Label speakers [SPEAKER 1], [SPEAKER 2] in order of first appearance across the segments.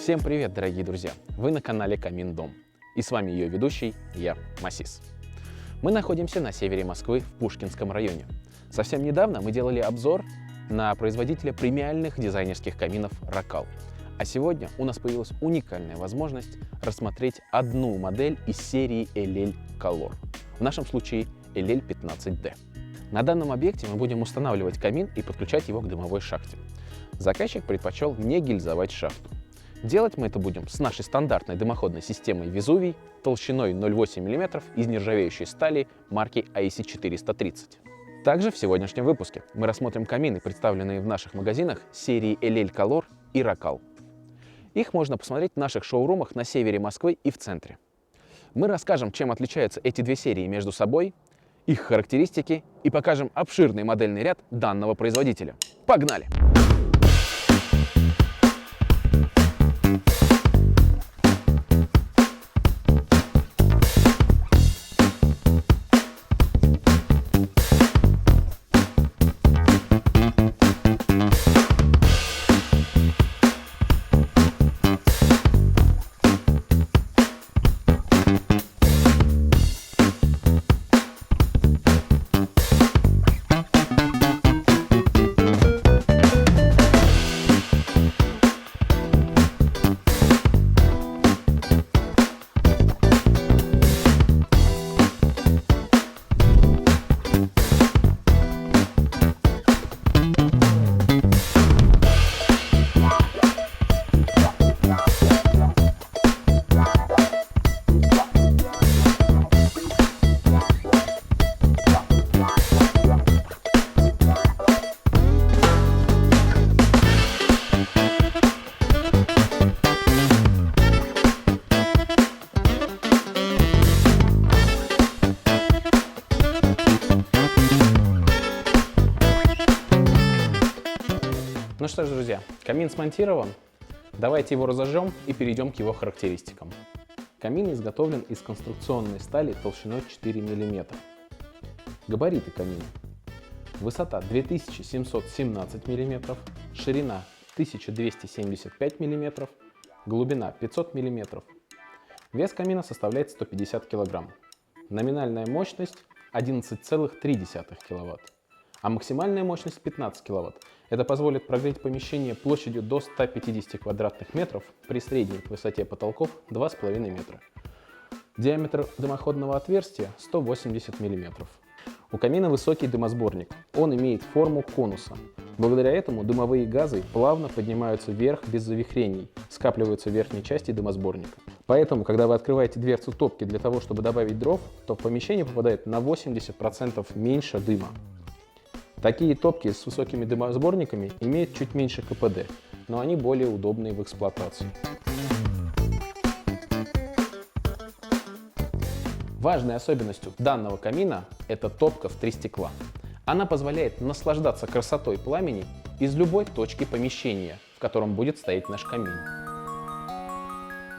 [SPEAKER 1] Всем привет, дорогие друзья! Вы на канале Камин Дом. И с вами ее ведущий, я, Масис. Мы находимся на севере Москвы, в Пушкинском районе. Совсем недавно мы делали обзор на производителя премиальных дизайнерских каминов Рокал. А сегодня у нас появилась уникальная возможность рассмотреть одну модель из серии LL Color. В нашем случае LL15D. На данном объекте мы будем устанавливать камин и подключать его к дымовой шахте. Заказчик предпочел не гильзовать шахту. Делать мы это будем с нашей стандартной дымоходной системой Везувий толщиной 0,8 мм из нержавеющей стали марки IC430. Также в сегодняшнем выпуске мы рассмотрим камины, представленные в наших магазинах серии LL Color и Рокал. Их можно посмотреть в наших шоурумах на севере Москвы и в центре. Мы расскажем, чем отличаются эти две серии между собой, их характеристики и покажем обширный модельный ряд данного производителя. Погнали! Ну что ж, друзья, камин смонтирован. Давайте его разожжем и перейдем к его характеристикам. Камин изготовлен из конструкционной стали толщиной 4 мм. Габариты камина. Высота 2717 мм, ширина 1275 мм, глубина 500 мм. Вес камина составляет 150 кг. Номинальная мощность 11,3 кВт. А максимальная мощность 15 кВт. Это позволит прогреть помещение площадью до 150 квадратных метров при средней высоте потолков 2,5 метра. Диаметр дымоходного отверстия 180 мм. У камина высокий дымосборник. Он имеет форму конуса. Благодаря этому дымовые газы плавно поднимаются вверх без завихрений, скапливаются в верхней части дымосборника. Поэтому, когда вы открываете дверцу топки для того, чтобы добавить дров, то в помещение попадает на 80% меньше дыма. Такие топки с высокими дымосборниками имеют чуть меньше КПД, но они более удобные в эксплуатации. Важной особенностью данного камина это топка в 3 стекла. Она позволяет наслаждаться красотой пламени из любой точки помещения, в котором будет стоять наш камин.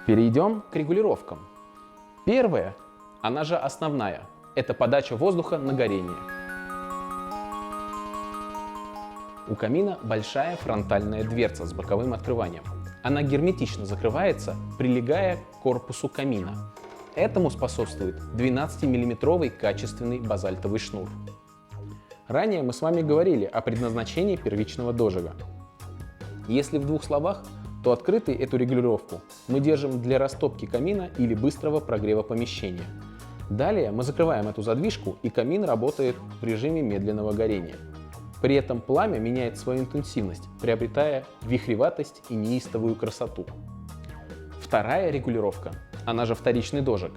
[SPEAKER 1] Перейдем к регулировкам. Первая, она же основная, это подача воздуха на горение. У камина большая фронтальная дверца с боковым открыванием. Она герметично закрывается, прилегая к корпусу камина. Этому способствует 12-мм качественный базальтовый шнур. Ранее мы с вами говорили о предназначении первичного дожига. Если в 2 словах, то открытой эту регулировку мы держим для растопки камина или быстрого прогрева помещения. Далее мы закрываем эту задвижку, и камин работает в режиме медленного горения. При этом пламя меняет свою интенсивность, приобретая вихреватость и неистовую красоту. Вторая регулировка, она же вторичный дожиг,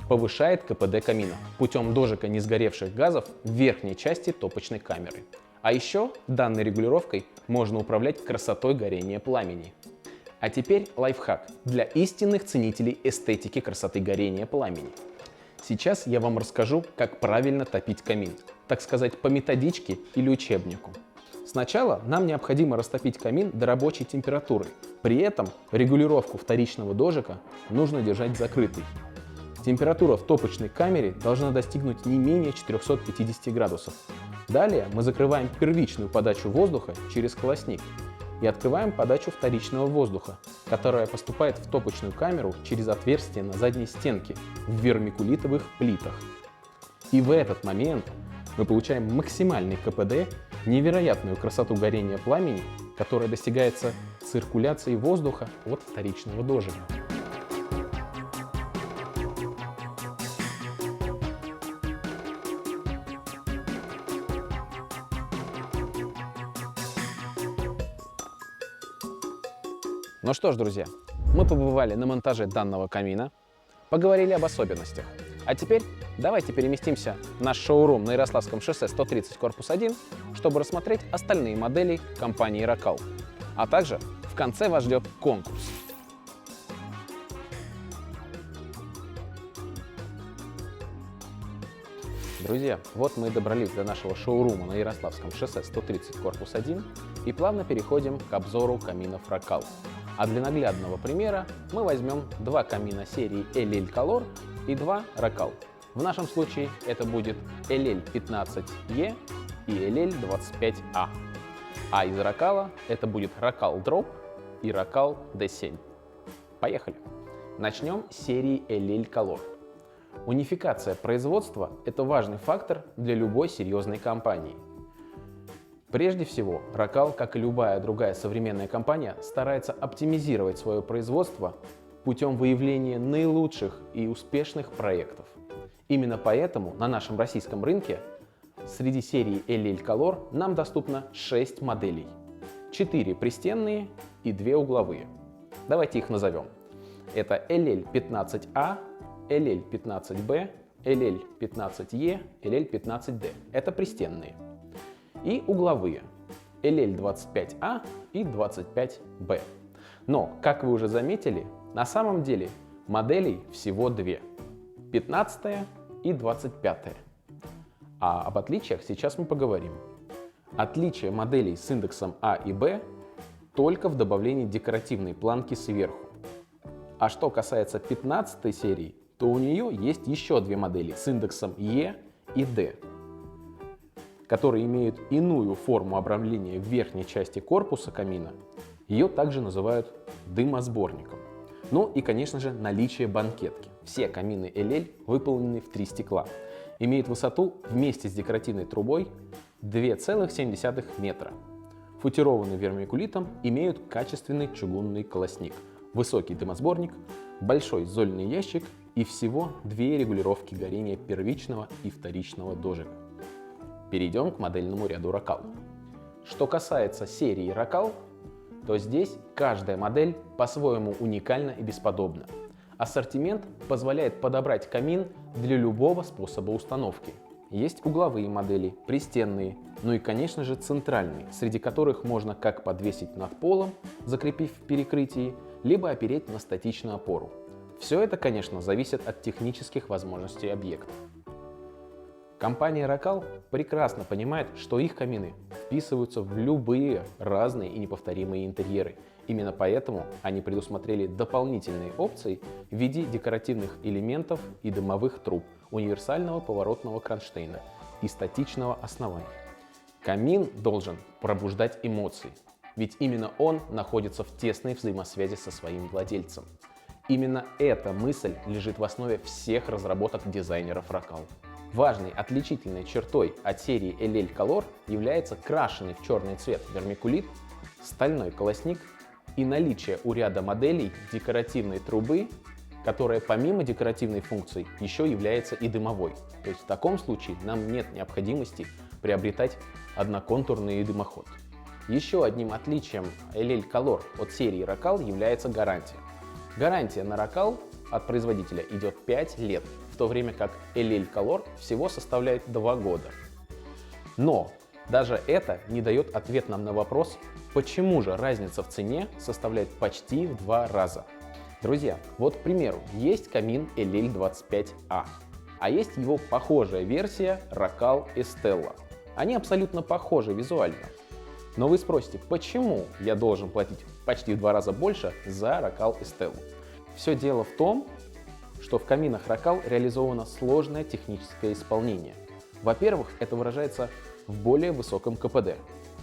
[SPEAKER 1] повышает КПД камина путем дожига несгоревших газов в верхней части топочной камеры. А еще данной регулировкой можно управлять красотой горения пламени. А теперь лайфхак для истинных ценителей эстетики красоты горения пламени. Сейчас я вам расскажу, как правильно топить камин, так сказать, по методичке или учебнику. Сначала нам необходимо растопить камин до рабочей температуры. При этом регулировку вторичного дожига нужно держать закрытой. Температура в топочной камере должна достигнуть не менее 450 градусов. Далее мы закрываем первичную подачу воздуха через колосник. и открываем подачу вторичного воздуха, которая поступает в топочную камеру через отверстие на задней стенке в вермикулитовых плитах. И в этот момент мы получаем максимальный КПД, невероятную красоту горения пламени, которая достигается циркуляцией воздуха от вторичного дождя. Ну что ж, друзья, мы побывали на монтаже данного камина, поговорили об особенностях. А теперь давайте переместимся в наш шоурум на Ярославском шоссе 130, корпус 1, чтобы рассмотреть остальные модели компании Racal. А также в конце вас ждет конкурс. Друзья, вот мы и добрались до нашего шоурума на Ярославском шоссе 130, корпус 1 и плавно переходим к обзору каминов Racal. А для наглядного примера мы возьмем два камина серии LL Color и два Racal. В нашем случае это будет LL15E и LL25A. А из Racal это будет Racal Drop и Racal D7. Поехали! Начнем с серии LL Color. Унификация производства – это важный фактор для любой серьезной компании. Прежде всего, Racal, как и любая другая современная компания, старается оптимизировать свое производство путем выявления наилучших и успешных проектов. Именно поэтому на нашем российском рынке среди серии LL Color нам доступно 6 моделей. 4 пристенные и 2 угловые. Давайте их назовем. Это LL15A, LL15B, LL15E, LL15D. Это пристенные. И угловые LL25A и 25B. Но, как вы уже заметили, на самом деле моделей всего две. 15 и 25. А об отличиях сейчас мы поговорим. Отличие моделей с индексом А и Б только в добавлении декоративной планки сверху. А что касается 15 серии, то у нее есть еще две модели с индексом Е и Д, которые имеют иную форму обрамления в верхней части корпуса камина. Ее также называют дымосборником. Ну и, конечно же, наличие банкетки. Все камины LL выполнены в 3 стекла. Имеют высоту вместе с декоративной трубой 2,7 метра. Футированные вермикулитом, имеют качественный чугунный колосник, высокий дымосборник, большой зольный ящик и всего 2 регулировки горения первичного и вторичного дождика. Перейдем к модельному ряду Racal. Что касается серии Racal, то здесь каждая модель по-своему уникальна и бесподобна. Ассортимент позволяет подобрать камин для любого способа установки. Есть угловые модели, пристенные, ну и, конечно же, центральные, среди которых можно как подвесить над полом, закрепив в перекрытии, либо опереть на статичную опору. Все это, конечно, зависит от технических возможностей объекта. Компания Racal прекрасно понимает, что их камины вписываются в любые разные и неповторимые интерьеры. Именно поэтому они предусмотрели дополнительные опции в виде декоративных элементов и дымовых труб, универсального поворотного кронштейна и статичного основания. Камин должен пробуждать эмоции, ведь именно он находится в тесной взаимосвязи со своим владельцем. Именно эта мысль лежит в основе всех разработок дизайнеров Racal. Важной отличительной чертой от серии LL Color является крашеный в черный цвет вермикулит, стальной колосник и наличие у ряда моделей декоративной трубы, которая помимо декоративной функции еще является и дымовой. То есть в таком случае нам нет необходимости приобретать одноконтурный дымоход. Еще одним отличием LL Color от серии Racal является гарантия. Гарантия на Racal от производителя идет 5 лет, в то время как LL Color всего составляет 2 года. Но даже это не дает ответ нам на вопрос, почему же разница в цене составляет почти в 2 раза. Друзья, вот, к примеру, есть камин LL25A, а есть его похожая версия Racal Estella. Они абсолютно похожи визуально. Но вы спросите, почему я должен платить почти в 2 раза больше за Racal Estella? Все дело в том, что в каминах Racal реализовано сложное техническое исполнение. Во-первых, это выражается в более высоком КПД.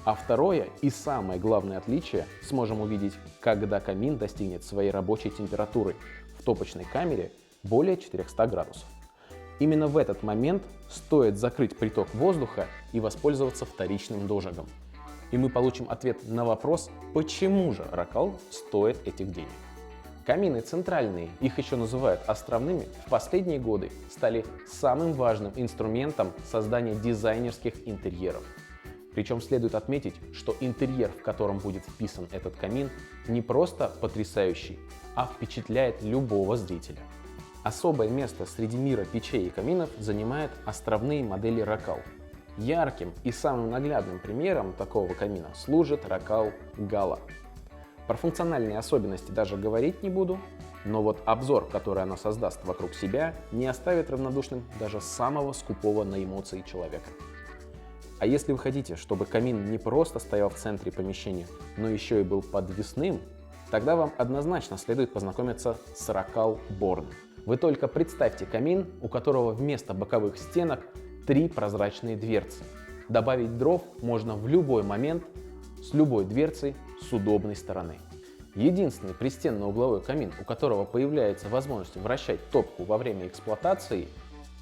[SPEAKER 1] А второе и самое главное отличие сможем увидеть, когда камин достигнет своей рабочей температуры в топочной камере более 400 градусов. Именно в этот момент стоит закрыть приток воздуха и воспользоваться вторичным дожигом. И мы получим ответ на вопрос, почему же Рокал стоит этих денег. Камины центральные, их еще называют островными, в последние годы стали самым важным инструментом создания дизайнерских интерьеров. Причем следует отметить, что интерьер, в котором будет вписан этот камин, не просто потрясающий, а впечатляет любого зрителя. Особое место среди мира печей и каминов занимают островные модели Рокал. Ярким и самым наглядным примером такого камина служит Рокал Гала. Про функциональные особенности даже говорить не буду, но вот обзор, который она создаст вокруг себя, не оставит равнодушным даже самого скупого на эмоции человека. А если вы хотите, чтобы камин не просто стоял в центре помещения, но еще и был подвесным, тогда вам однозначно следует познакомиться с Рокал Борн. Вы только представьте камин, у которого вместо боковых стенок 3 прозрачные дверцы. Добавить дров можно в любой момент, с любой дверцей, с удобной стороны. Единственный пристенно-угловой камин, у которого появляется возможность вращать топку во время эксплуатации,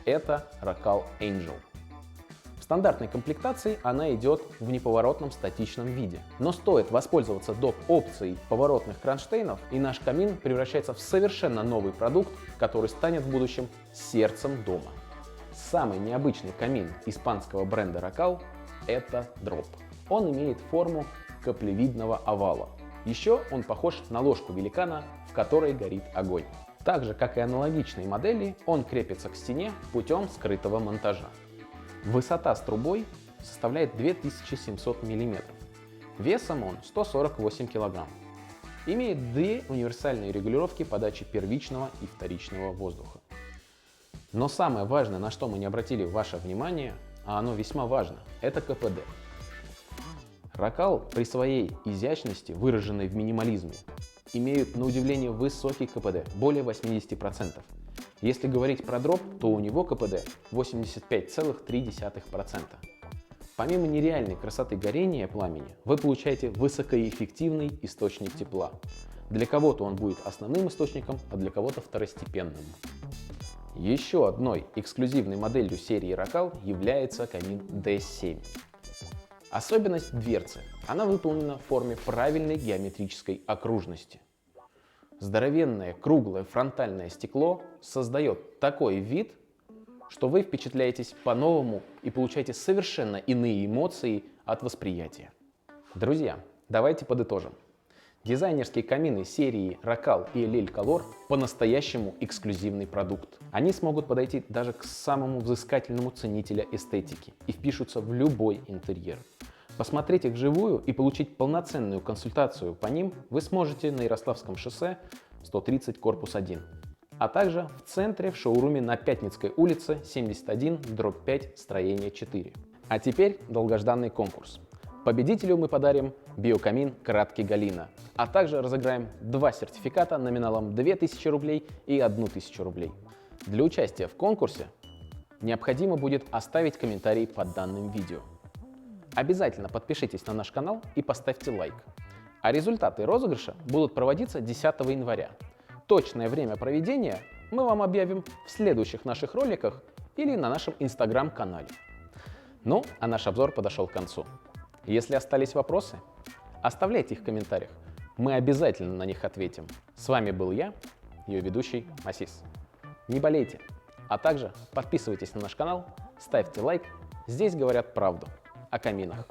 [SPEAKER 1] это Рокал Angel. В стандартной комплектации она идет в неповоротном статичном виде. Но стоит воспользоваться доп. Опцией поворотных кронштейнов, и наш камин превращается в совершенно новый продукт, который станет в будущем сердцем дома. Самый необычный камин испанского бренда Рокал – это дроп. Он имеет форму каплевидного овала. Еще он похож на ложку великана, в которой горит огонь. Так же, как и аналогичные модели, он крепится к стене путем скрытого монтажа. Высота с трубой составляет 2700 мм. Весом он 148 кг. Имеет 2 универсальные регулировки подачи первичного и вторичного воздуха. Но самое важное, на что мы не обратили ваше внимание, а оно весьма важно, это КПД. Рокал при своей изящности, выраженной в минимализме, имеют на удивление высокий КПД, более 80%. Если говорить про дроп, то у него КПД 85,3%. Помимо нереальной красоты горения пламени, вы получаете высокоэффективный источник тепла. Для кого-то он будет основным источником, а для кого-то второстепенным. Еще одной эксклюзивной моделью серии Рокал является камин D7. Особенность дверцы. Она выполнена в форме правильной геометрической окружности. Здоровенное круглое фронтальное стекло создает такой вид, что вы впечатляетесь по-новому и получаете совершенно иные эмоции от восприятия. Друзья, давайте подытожим. Дизайнерские камины серии Рокал и Элель Колор по-настоящему эксклюзивный продукт. Они смогут подойти даже к самому взыскательному ценителя эстетики и впишутся в любой интерьер. Посмотреть их вживую и получить полноценную консультацию по ним вы сможете на Ярославском шоссе 130, корпус 1, а также в центре в шоуруме на Пятницкой улице 71/5, строение 4. А теперь долгожданный конкурс. Победителю мы подарим биокамин Кратки Галина, а также разыграем 2 сертификата номиналом 2000 рублей и 1000 рублей. Для участия в конкурсе необходимо будет оставить комментарий под данным видео. Обязательно подпишитесь на наш канал и поставьте лайк. А результаты розыгрыша будут проводиться 10 января. Точное время проведения мы вам объявим в следующих наших роликах или на нашем инстаграм-канале. Ну, а наш обзор подошел к концу. Если остались вопросы, оставляйте их в комментариях. Мы обязательно на них ответим. С вами был я, ее ведущий Масис. Не болейте, а также подписывайтесь на наш канал, ставьте лайк. Здесь говорят правду о каминах.